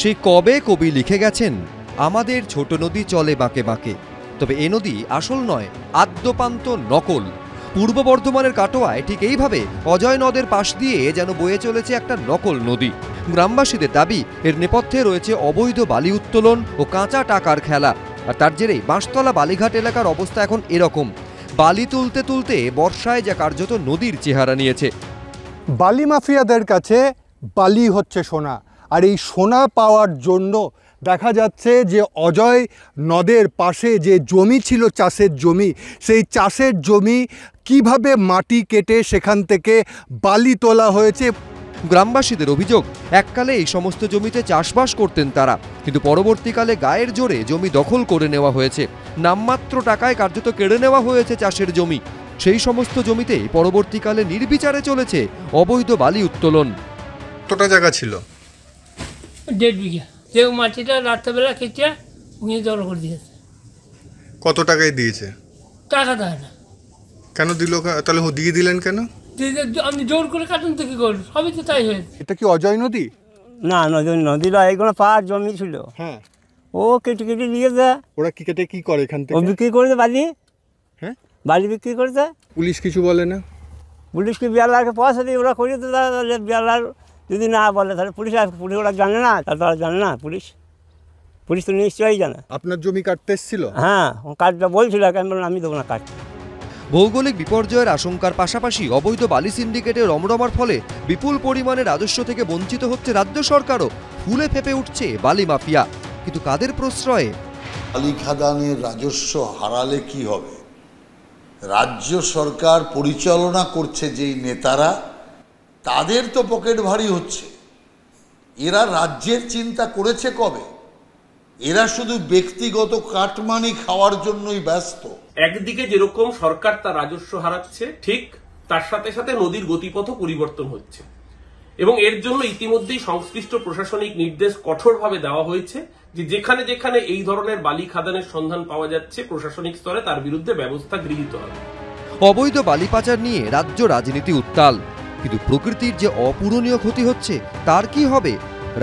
সেই কবে কবি লিখে গেছেন, আমাদের ছোট নদী চলে বাঁকে বাঁকে, তবে এ নদী আসল নয়, আদ্যপান্ত নকল। পূর্ব বর্ধমানের কাটোয়ায় ঠিক এইভাবে অজয় নদের পাশ দিয়ে যেন বয়ে চলেছে একটা নকল নদী। গ্রামবাসীদের দাবি, এর নেপথ্যে রয়েছে অবৈধ বালি উত্তোলন ও কাঁচা টাকার খেলা। আর তার জেরেই বাঁশতলা বালিঘাট এলাকার অবস্থা এখন এরকম। বালি তুলতে তুলতে বর্ষায় যা কার্যত নদীর চেহারা নিয়েছে। বালি মাফিয়াদের কাছে বালি হচ্ছে সোনা, আর এই সোনা পাওয়ার জন্য দেখা যাচ্ছে যে অজয় নদের পাশে যে জমি ছিল চাষের জমি, সেই চাষের জমি কিভাবে মাটি কেটে সেখান থেকে বালি তোলা হয়েছে। গ্রামবাসীদের অভিযোগ, এককালে এই সমস্ত জমিতে চাষবাস করতেন তারা, কিন্তু পরবর্তীকালে গায়ের জোরে জমি দখল করে নেওয়া হয়েছে। নামমাত্র টাকায় কার্যত কেড়ে নেওয়া হয়েছে চাষের জমি। সেই সমস্ত জমিতে পরবর্তীকালে নির্বিচারে চলেছে অবৈধ বালি উত্তোলন। কতটা জায়গা ছিল? 1.5 বিঘা। যে মাটিটা রাত্রেবেলা কেটে উনি জল করে দিয়েছে। কত টাকায় দিয়েছে? টাকা দেয় না। কেন দিল? তাহলে দিয়ে দিলেন কেন? আপনি জোর করে কাটুন তো কি করুন, সবই তো তাই হয়েছে। এটা কি অজয় নদী? না, নদীটা এইগুলো পাহাড় জমি ছিল। হ্যাঁ, ও কেটে কেটে দিয়েছে। ওরা কি কেটে কি করে এখান থেকে? ও বিক্রি করেছে বালি। হ্যাঁ, বালি বিক্রি করেছে। পুলিশ কিছু বলে না? পুলিশকে বিয়ালারকে পয়সা দিয়ে ওরা করিয়ে তো, তাহলে বিয়ালার যদি না বলে তাহলে পুলিশ ওরা জানে না, তারা জানে না। পুলিশ তো নিশ্চয়ই জানে। আপনার জমি কাটতে এসেছিল? হ্যাঁ, কাটটা বলছিল, আমি দেবো না কাটতে। ভৌগোলিক বিপর্যয়ের আশঙ্কার পাশাপাশি অবৈধ বালি সিন্ডিকেটের রমরমার ফলে বিপুল পরিমাণে রাজস্ব থেকে বঞ্চিত হচ্ছে রাজ্য সরকারও। ফুলে ফেপে উঠছে বালি মাফিয়া, কিন্তু কাদের প্রশ্রয়ে? বালি খাদানের রাজস্ব হারালে কি হবে? রাজ্য সরকার পরিচালনা করছে যেই নেতারা, তাদের তো পকেট ভারী হচ্ছে। এরা রাজ্যের চিন্তা করেছে কবে? এরা শুধু ব্যক্তিগত কাটমানি খাওয়ার জন্যই ব্যস্ত। একদিকে যেরকম সরকার তার রাজস্ব হারাচ্ছে, ঠিক তার সাথে সাথে নদীর গতিপথও পরিবর্তন হচ্ছে, এবং এর জন্য ইতিমধ্যেই সংশ্লিষ্ট প্রশাসনিক নির্দেশ কঠোরভাবে দেওয়া হয়েছে যে যেখানে যেখানে এই ধরনের বালি খাদানের সন্ধান পাওয়া যাচ্ছে, প্রশাসনিক স্তরে তার বিরুদ্ধে ব্যবস্থা গৃহীত হবে। অবৈধ বালি পাচার নিয়ে রাজ্য রাজনীতি উত্তাল, কিন্তু প্রকৃতির যে অপূরণীয় ক্ষতি হচ্ছে তার কি হবে?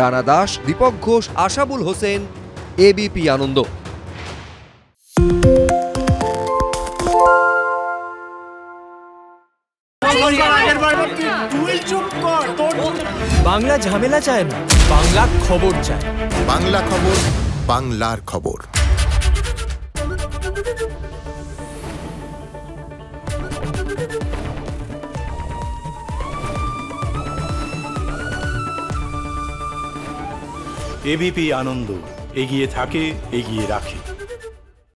রানা দাস, দীপক ঘোষ, আশাবুল হোসেন, এবিপি আনন্দ। বাংলা ঝামেলা চায় না, বাংলা খবর চায়। বাংলা খবর, বাংলার খবর। এবিপি আনন্দ, এগিয়ে থাকে, এগিয়ে রাখে।